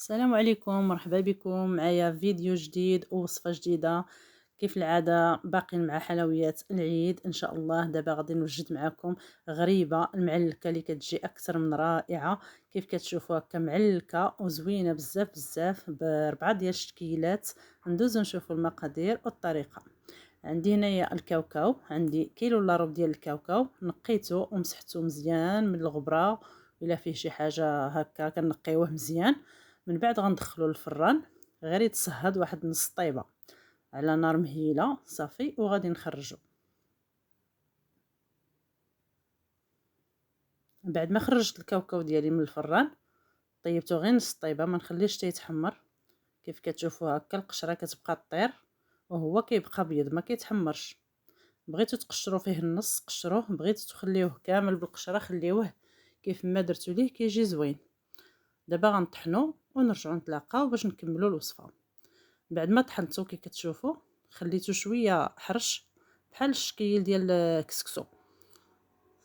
السلام عليكم، مرحبا بكم معايا فيديو جديد ووصفة جديدة. كيف العادة باقين مع حلويات العيد ان شاء الله. دابا غادي نوجد معكم غريبة المعلكة اللي كتجي اكثر من رائعة. كيف كتشوفوا هكا معلكة وزوينة بزاف بزاف ب4 ديال الشكيلات. ندوزو نشوفوا المقادير والطريقة. عندي هنايا الكاوكاو، عندي كيلو الا ربع ديال الكاوكاو، نقيته ومسحته مزيان من الغبرة، الا فيه شي حاجه هكا كنقيوه مزيان. من بعد غندخلو للفران، غير يتصهد واحد نص طيبه على نار مهيله صافي، وغادي نخرجو. بعد ما خرجت الكاوكاو ديالي من الفران، طيبته غير نص طيبه، ما نخليش حتى يتحمر. كيف كتشوفوا هكا القشره كتبقى طير وهو كيبقى بيض ما كيتحمرش. بغيتو تقشروا فيه النص قشروه، بغيتو تخليوه كامل بالقشره خليوه كيف ما درتو ليه كيجي زوين. دابا غنطحنو ونرجعو نتلاقاو باش نكملوا الوصفه. بعد ما طحنتو كي كتشوفوا خليتو شويه حرش بحال الشكيل ديال الكسكسو،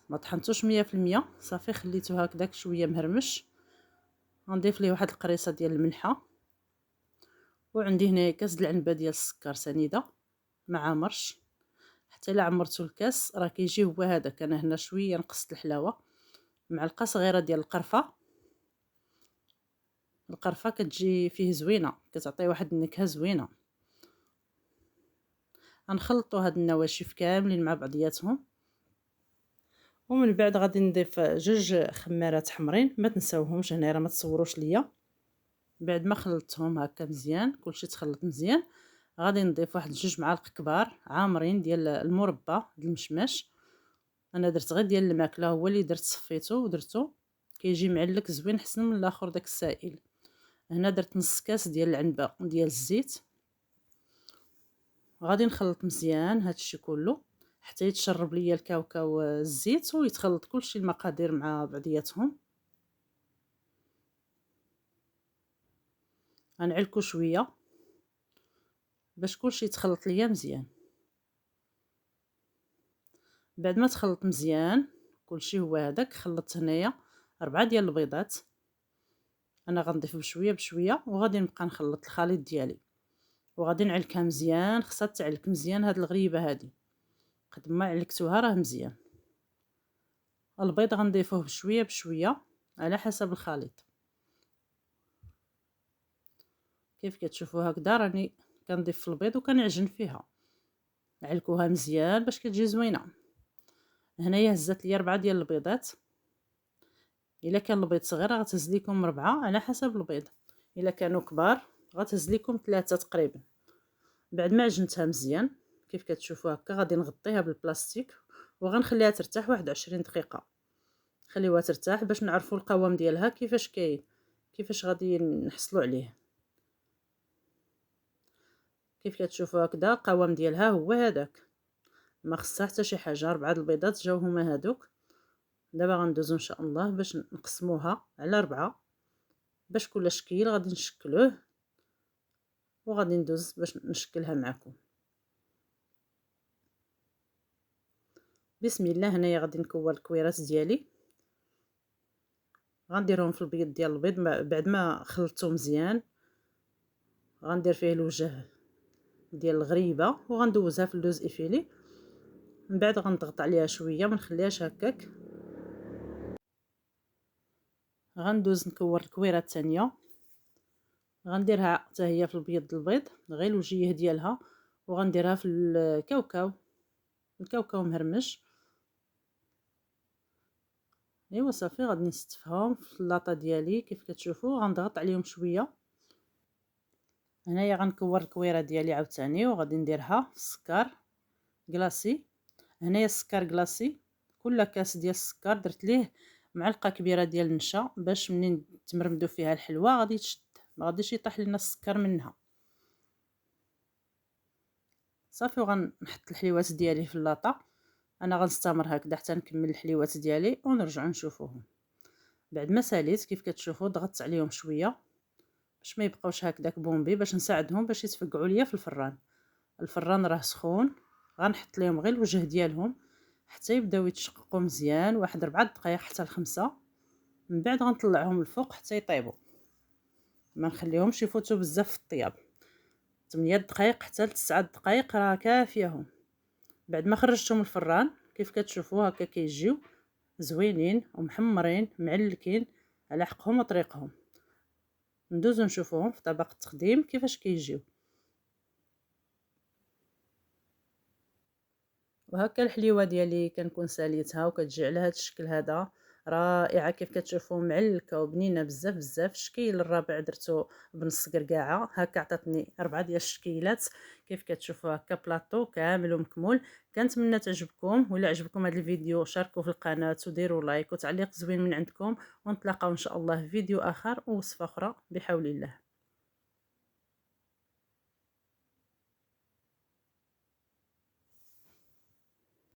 ما طحنتوش 100%. صافي خليتو هكذاك شويه مهرمش. غنضيف ليه واحد القريصه ديال الملحه، وعندي هنايا كاس د العنبه ديال السكر سنيده مع مرش. حتى الا عمرتو الكاس راه كيجي هو هذاك. انا هنا شويه نقصت الحلاوه. معلقه صغيره ديال القرفه. القرفه كتجي فيه زوينه، كتعطي واحد النكهه زوينه. غنخلطوا هاد النواشف كاملين مع بعضياتهم، ومن بعد غادي نضيف جوج خمارات حمرين، ما تنساوهمش هنا راه ما تصوروش ليا. بعد ما خلطتهم هكا مزيان، كلشي تخلط مزيان، غادي نضيف واحد جوج معالق كبار عامرين ديال المربى ديال المشماش. انا درت غير ديال الماكله، هو اللي درت صفيته ودرتو كيجي معلك زوين حسن من الاخر داك السائل. هنا درت نص كاس ديال العنبه ديال الزيت. غادي نخلط مزيان هادشي كله حتى يتشرب ليا الكاوكاو الزيت ويتخلط كلشي المقادير مع بعضياتهم. غنعلكو شويه باش كلشي يتخلط ليا مزيان. بعد ما تخلط مزيان كلشي هو هذاك، خلطت هنايا 4 ديال البيضات. انا غنضيف بشويه بشويه وغادي نبقى نخلط الخليط ديالي، وغادي نعلكها مزيان. خصها تعلك مزيان هاد الغريبه هادي، قد ما علكتوها راه مزيان. البيض غنضيفوه بشويه بشويه على حسب الخليط. كيف كتشوفوا هكذا راني كنضيف في البيض وكنعجن فيها. علكوها مزيان باش كتجي زوينه. هنايا هزات لي 4 ديال البيضات. الا كان البيض صغير غتهز لكم 4 على حسب البيض، الا كانوا كبار غتهز لكم 3 تقريبا. بعد ما عجنتها مزيان كيف كتشوفوا هكا، غادي نغطيها بالبلاستيك وغنخليها ترتاح واحد 20 دقيقه. خليوها ترتاح باش نعرفوا القوام ديالها كيفاش كاين، كيفاش غادي نحصلوا عليه. كيف كتشوفوا هكذا القوام ديالها هو هذاك، ما خصها حتى شي حاجه. 4 البيضات جاو هما هادوك. دابا غندوزو ان شاء الله باش نقسموها على 4 باش كل شكيل غادي نشكلوه، وغادي ندوز باش نشكلها معكم. بسم الله. هنايا غادي نكور الكويرات ديالي، غنديرهم في البيض ديال البيض. بعد ما خلطته مزيان غندير فيه الوجه ديال الغريبه وغندوزها في اللوز ايفيلي. من بعد غنضغط عليها شويه، ما نخليهاش هكاك. غندوز نكور الكويره الثانيه، غنديرها حتى هي في البيض البيض غير الوجيه ديالها، وغنديرها في الكاوكاو مهرمش. ايوا صافي غادي نستفهم في اللاطه ديالي. كيف كتشوفوا غنضغط عليهم شويه. هنايا غنكور الكويره ديالي عاوتاني وغادي نديرها في السكر كلاصي. هنايا السكر كلاصي، كل كاس ديال السكر درت ليه معلقه كبيره ديال النشا باش منين تمرمدو فيها الحلوه غادي تشد، ما غاديش يطيح لنا السكر منها. صافي وغنحط الحليوات ديالي في اللاطه. انا غنستمر هكذا حتى نكمل الحليوات ديالي ونرجعوا نشوفوهم. بعد ما ساليت كيف كتشوفوا ضغطت عليهم شويه باش ما يبقاوش هكذاك بومبي، باش نساعدهم باش يتفقعوا ليا في الفران. الفران راه سخون. غنحط لهم غير الوجه ديالهم حتى يبداو يتشققوا مزيان، واحد 4 دقائق حتى ل5. من بعد غنطلعهم الفوق حتى يطيبوا. ما نخليهمش يفوتوا بزاف في الطياب. 8 دقائق حتى ل 9 دقائق راه كافيهم. بعد ما خرجتهم الفران كيف كتشوفوا هكا كيجيو زوينين ومحمرين معلكين على حقهم وطريقهم. ندوزو نشوفوهم في طبق التقديم كيفاش كيجيو. وهكا الحليوه ديالي كنكون ساليتها وكتجي على هذا الشكل هذا رائعه. كيف كتشوفوا معلكه وبنينه بزاف بزاف. الشكيل الرابع درتو بنص قرقاعه هكا عطاتني 4 ديال الشكيلات. كيف كتشوفوا هكا بلاطو كامل ومكمول. كنتمنى تعجبكم، ولا عجبكم هذا الفيديو شاركوا في القناه وديروا لايك وتعليق زوين من عندكم، ونتلاقاو ان شاء الله في فيديو اخر ووصفه اخرى بحول الله.